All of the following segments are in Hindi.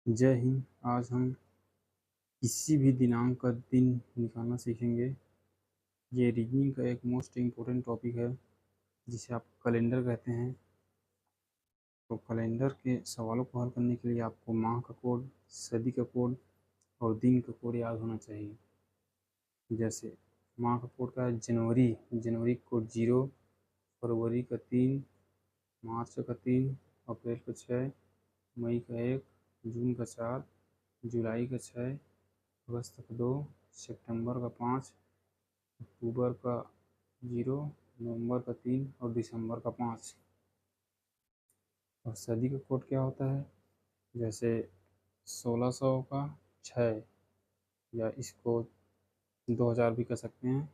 जय हिंद। आज हम किसी भी दिनांक का दिन निकालना सीखेंगे। ये रीजनिंग का एक मोस्ट इम्पोर्टेंट टॉपिक है जिसे आप कैलेंडर कहते हैं। तो कैलेंडर के सवालों को हल करने के लिए आपको माह का कोड, सदी का कोड और दिन का कोड याद होना चाहिए। जैसे माह का कोड का है जनवरी, जनवरी कोड 0, फरवरी का 3, मार्च का 3, अप्रैल का 6, मई का 1, जून का 4, जुलाई का 6, अगस्त का 2, सितंबर का 5, अक्टूबर का 0, नवंबर का 3 और दिसंबर का 5। और सदी का कोड क्या होता है? जैसे 1600 का 6, या इसको 2000 भी कर सकते हैं,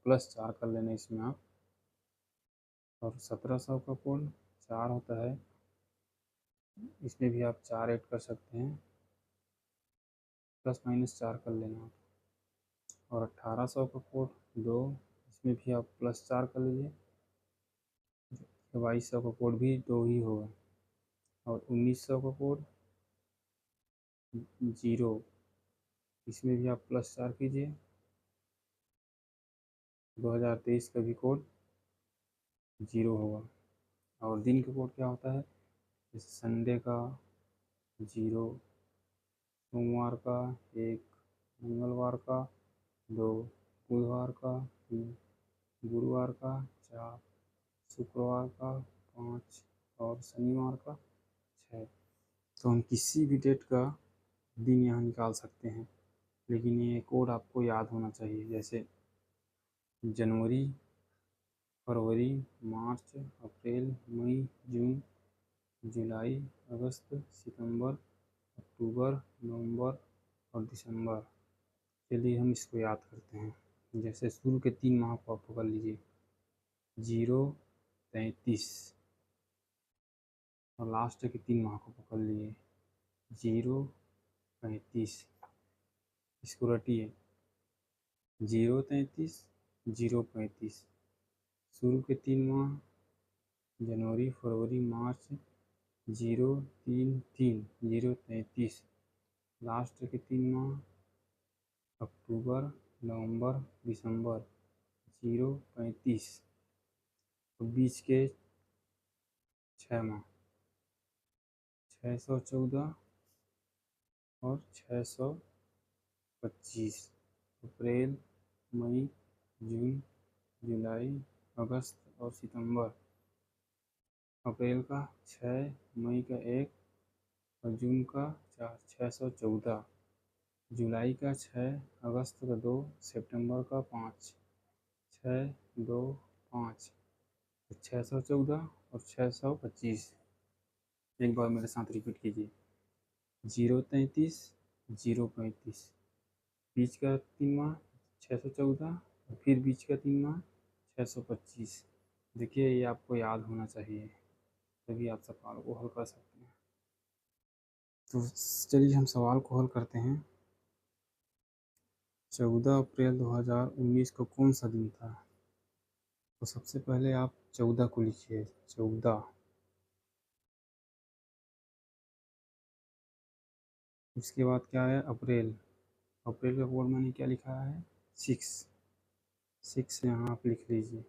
+4 कर लेना इसमें आप। और 1700 का कोड 4 होता है, इसमें भी आप 4 ऐड कर सकते हैं, ±4 कर लेना। और 1800 का कोड 2, इसमें भी आप +4 कर लीजिए। 2200 का कोड भी 2 ही होगा। और 1900 का कोड 0, इसमें भी आप +4 कीजिए। 2023 का भी कोड 0 होगा। और दिन का कोड क्या होता है? जैसे संडे का 0, सोमवार का 1, मंगलवार का 2, बुधवार का 3, गुरुवार का 4, शुक्रवार का 5 और शनिवार का 6। तो हम किसी भी डेट का दिन यहाँ निकाल सकते हैं, लेकिन ये कोड आपको याद होना चाहिए। जैसे जनवरी, फरवरी, मार्च, अप्रैल, मई, जून, जुलाई, अगस्त, सितंबर, अक्टूबर, नवंबर और दिसंबर। चलिए हम इसको याद करते हैं। जैसे शुरू के 3 माह को आप पकड़ लीजिए, 0, 33। और लास्ट के 3 माह को पकड़ लीजिए, 0, 35। इसको रटिए, 0, 33, 0, 35। शुरू के 3 माह जनवरी, फरवरी, मार्च, 0, 3, 3, 0, 33। लास्ट के 3 माह अक्टूबर, नवंबर, दिसंबर, 0, 35। और बीच के 6 माह 614 और 625। अप्रैल, मई, जून, जुलाई, अगस्त और सितंबर। अप्रैल का 6, मई का 1 और जून का 4, 614। जुलाई का 6, अगस्त का 2, सितंबर का 5, 6, 2, 5। 614 और 625। एक बार मेरे साथ रिपीट कीजिए, 0, 33, 0, 35। बीच का 3 माह 614 और फिर बीच का 3 माह 625। देखिए ये आपको याद होना चाहिए, तभी आप सवाल को हल कर सकते हैं। तो चलिए हम सवाल को हल करते हैं। 14 अप्रैल 2019 को कौन सा दिन था? तो सबसे पहले आप 14 को लिखिए, 14। उसके बाद क्या है? अप्रैल। अप्रैल का कोड मैंने क्या लिखा है? 6, 6 यहाँ आप लिख लीजिए।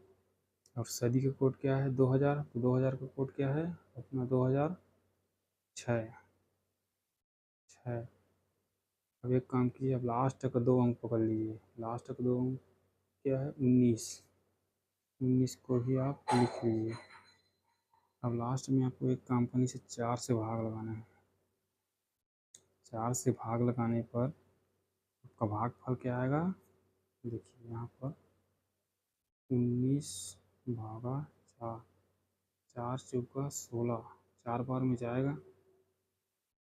और सदी का कोड क्या है? 2000। तो 2000 का कोड क्या है अपना? 2006, 6। अब एक काम कीजिए, अब लास्ट का 2 अंक पकड़ लीजिए। लास्ट का 2 अंक क्या है? 19, 19 को भी आप लिख लीजिए। अब लास्ट में आपको एक काम करने से 4 से भाग लगाना है। 4 से भाग लगाने पर आपका भागफल क्या आएगा? देखिए यहाँ पर 19 भागा 4, 4 चौका 16, 4 बार में जाएगा।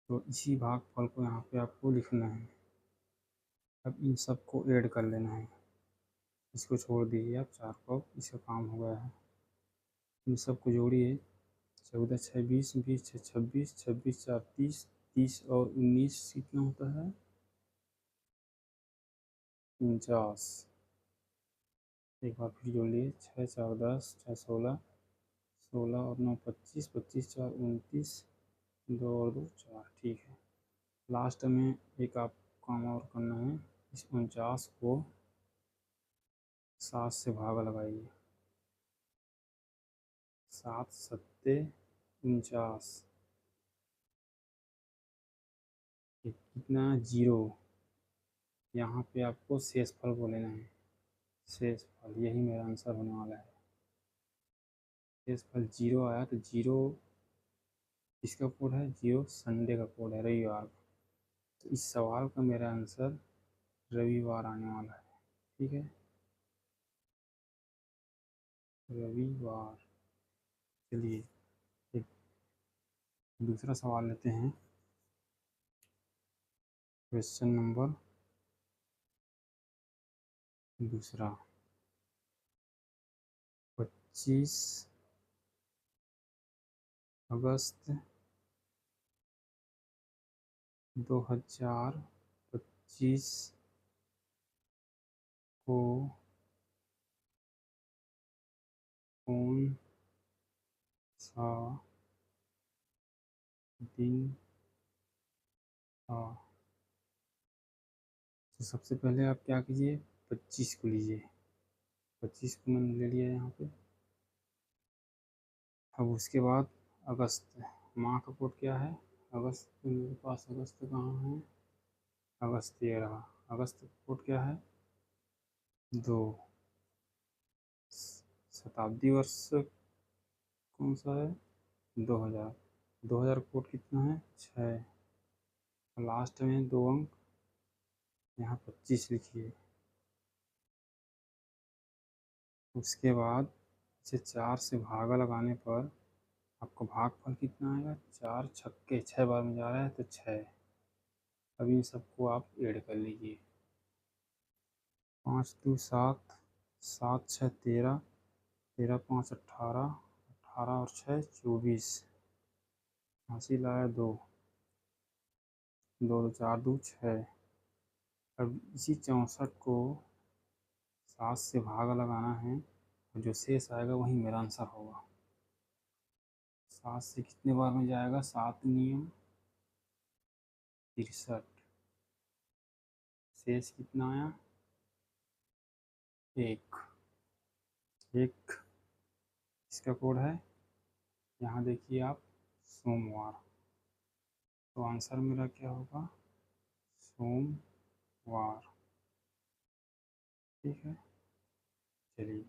तो इसी भागफल को यहाँ पे आपको लिखना है। अब इन सब को ऐड कर लेना है, इसको छोड़ दीजिए आप 4 को, इसका काम हो गया है। इन सब को जोड़िए, 14, 6, 20, 20, 6, 26, 26, 4, 30, 30 और 19 कितना होता है? 49। एक बार फिर जोड़ लिए, 6, 4, 10, 6, 16, 16 और 9, 25, 25, 4, 29, 2 और 2 4, ठीक है। लास्ट में एक आप काम और करना है, इस 49 को 7 से भागा लगाइए। 7 सत्ते 49, कितना 0। यहाँ पे आपको शेषफल को लेना है, शेषफल, यही मेरा आंसर होने वाला है। शेषफल 0 आया तो 0 किसका कोड है, 0 संडे का कोड है, रविवार का। तो इस सवाल का मेरा आंसर रविवार आने वाला है, ठीक है, रविवार। चलिए एक दूसरा सवाल लेते हैं। क्वेश्चन नंबर दूसरा, 25 अगस्त 2025 को कौन सा दिन था। तो सबसे पहले आप क्या कीजिए, 25 को लीजिए, 25 को मैंने ले लिया यहाँ पे। अब उसके बाद अगस्त, माह का कोड क्या है, अगस्त, मेरे पास अगस्त कहाँ है, अगस्त ये रहा। अगस्त का कोड क्या है, 2। शताब्दी वर्ष कौन सा है, 2000। 2000 कोड कितना है, 6। लास्ट में 2 अंक, यहाँ 25 लिखिए। उसके बाद इसे 4 से भागा लगाने पर आपको भागफल कितना आएगा, 4 छक्के 6 बार में जा रहा है तो 6। अब इन सबको आप ऐड कर लीजिए, 5 2 7, 7 6 13, 13 5 18, 18 और 6 24, हासिल आया 2, 2 2 4 2 6। अब इसी 64 को 7 से भागा लगाना है, और जो शेष आएगा वही मेरा आंसर होगा। 7 से कितने बार में जाएगा, 7 नियम 63, शेष कितना आया, 1। इसका कोड है, यहाँ देखिए आप, सोमवार। तो आंसर मेरा क्या होगा, सोमवार, ठीक है। चलिए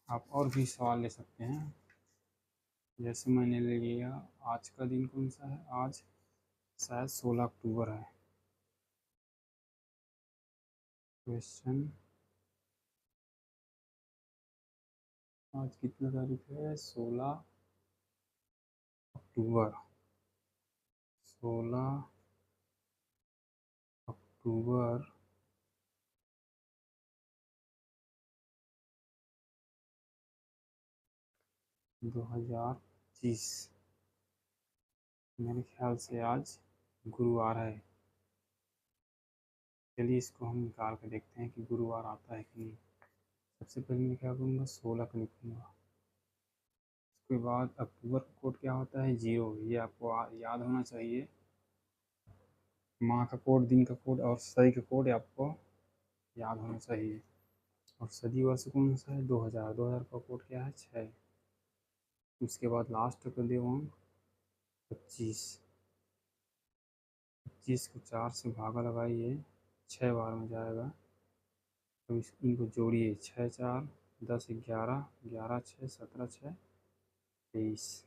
आप और भी सवाल ले सकते हैं, जैसे मैंने ले लिया, आज का दिन कौन सा है, आज शायद 16 अक्टूबर है। क्वेश्चन, आज कितना तारीख है, 16 अक्टूबर, 16 अक्टूबर 2025, मेरे ख्याल से आज गुरुवार है। चलिए इसको हम निकाल कर देखते हैं कि गुरुवार आता है कि नहीं। सबसे पहले मैं क्या करूँगा, 16 का लिखूँगा। उसके बाद अक्टूबर का कोड क्या होता है, 0, ये आपको याद होना चाहिए। माह का कोड, दिन का कोड और सही का कोड आपको याद होना चाहिए। और सदी वर्ष कौन सा है, 2000, 2000 का कोड क्या है, 6। उसके बाद लास्ट का देव अंक 25, 25 को 4 से भागा लगाइए, 6 बार में जाएगा। तो इनको जोड़िए, 6 4 10 11, 11 6 17 6 23,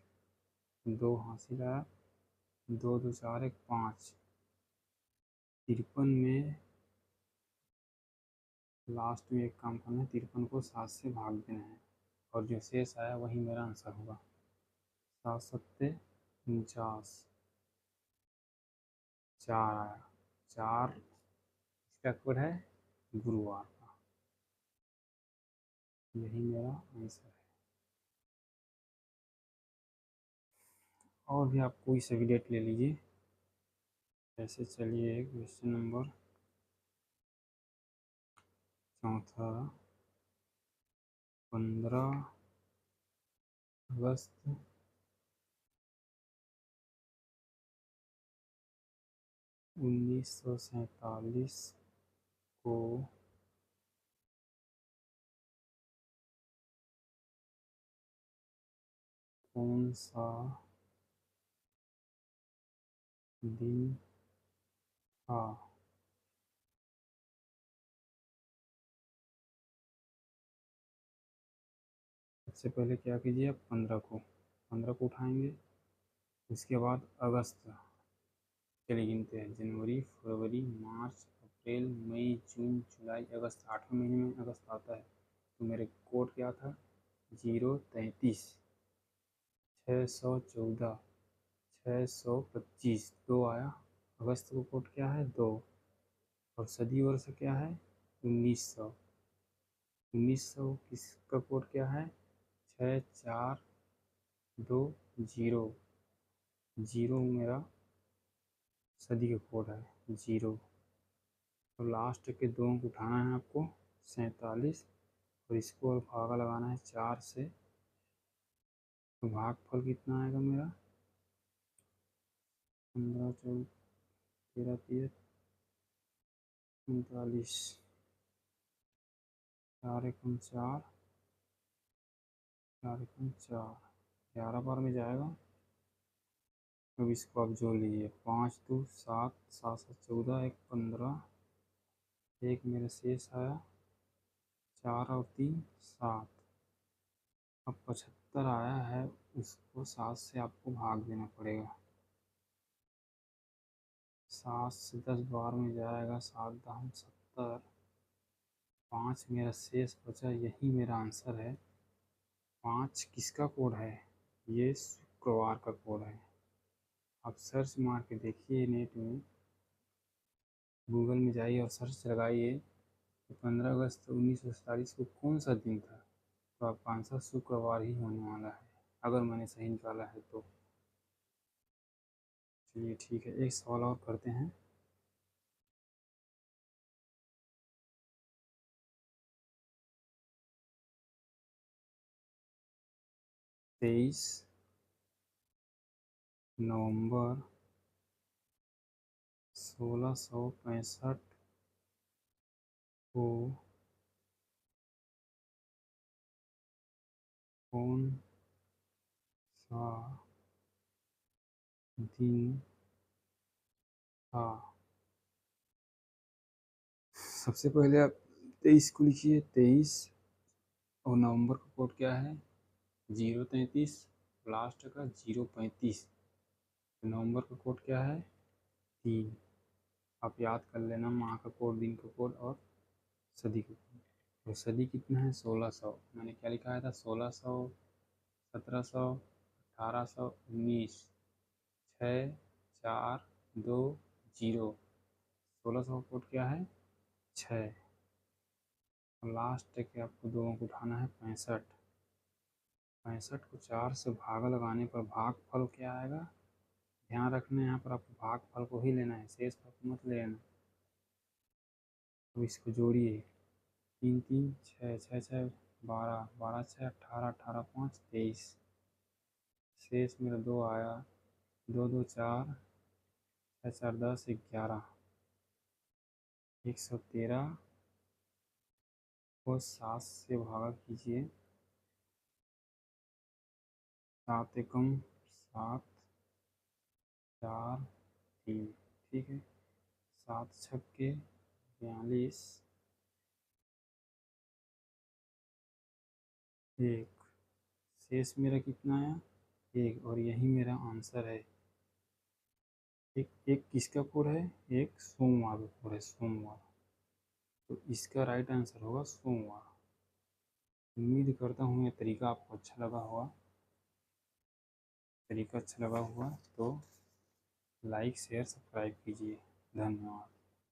2 हासिल आया, 2 2 4 1 5। 53 में लास्ट में एक काम करना है, 53 को 7 से भाग देना है, और जो शेष आया वही मेरा आंसर होगा। 7 सत्ते 49, 4 आया, 4 इसका कोड है गुरुवार का, यही मेरा आंसर है। और भी आप कोई सा भी डेट ले लीजिए, जैसे चलिए क्वेश्चन नंबर चौथा, 15 अगस्त 1947 को कौन सा दिन था? सबसे पहले क्या कीजिए, आप 15 को उठाएंगे। उसके बाद अगस्त, चलिए गिनते हैं, जनवरी, फरवरी, मार्च, अप्रैल, मई, जून, जुलाई, अगस्त। 8वें महीने में अगस्त आता है, तो मेरे कोड क्या था? 033, 614, 625, 2 आया। अगस्त को कोड क्या है? 2। और सदी वर्ष क्या है? 1900। 1900 किसका कोड क्या है? 6420। जीरो मेरा सदी का कोड है, 0। और लास्ट के 2 अंक उठाना है आपको, 47, और इसको भागा लगाना है 4 से। तो भागफल कितना आएगा मेरा? 15, 14, 13, 30, 39, 4 एकम 4, 4 एकम 4, 11 बार में जाएगा। अब इसको आप जोड़ लीजिए, 5 2 7, 7 7 14, 1 15, एक मेरा शेष आया, 4 और 3 7। अब 75 आया है, उसको 7 से आपको भाग देना पड़ेगा। 7 से 10 बार में जाएगा, 7 10 70, 5 मेरा शेष बचा, यही मेरा आंसर है। 5 किसका कोड है? ये शुक्रवार का कोड है। आप सर्च मार के देखिए नेट में, गूगल में जाइए और सर्च लगाइए कि 15 अगस्त 1947 को कौन सा दिन था, तो आपका आंसर शुक्रवार ही होने वाला है, अगर मैंने सही निकाला है तो। चलिए ठीक है, एक सवाल और करते हैं। तेईस नवंबर 1665 को कौन सा दिन था? सबसे पहले आप 23 को लिखिए, 23, और नवंबर का कोड क्या है? 033, लास्ट का 035। नवंबर का कोड क्या है? 3। आप याद कर लेना, माह का कोड, दिन का कोड और सदी का कोड। तो सदी कितना है? 1600। मैंने क्या लिखा था? 1600, 1700, 1800, 19, 6 4 2 0। 1600 का कोड क्या है? 6। और लास्ट के आपको 2 अंक उठाना है, 65। 65 को 4 से भागा लगाने पर भागफल क्या आएगा? ध्यान रखना, यहाँ पर आपको भागफल को ही लेना है, शेष भाग को मत लेना। अब इसको जोड़िए, 3 3 6 6 6 12, 12 6 18, 18 5 23, शेष मेरा 2 आया, 2 2 4, 6 4 10, 11, 113 को 7 से भागा कीजिए, 7 एकम 7, 4 3, ठीक है। 7 छक्के 42, 1, शेष मेरा कितना आया? 1, और यही मेरा आंसर है। एक एक किसका कोड है? एक सोमवार का कोड है, सोमवार। तो इसका राइट आंसर होगा सोमवार। उम्मीद करता हूँ ये तरीका आपको अच्छा लगा होगा। तरीका अच्छा लगा हुआ तो लाइक शेयर सब्सक्राइब कीजिए। धन्यवाद।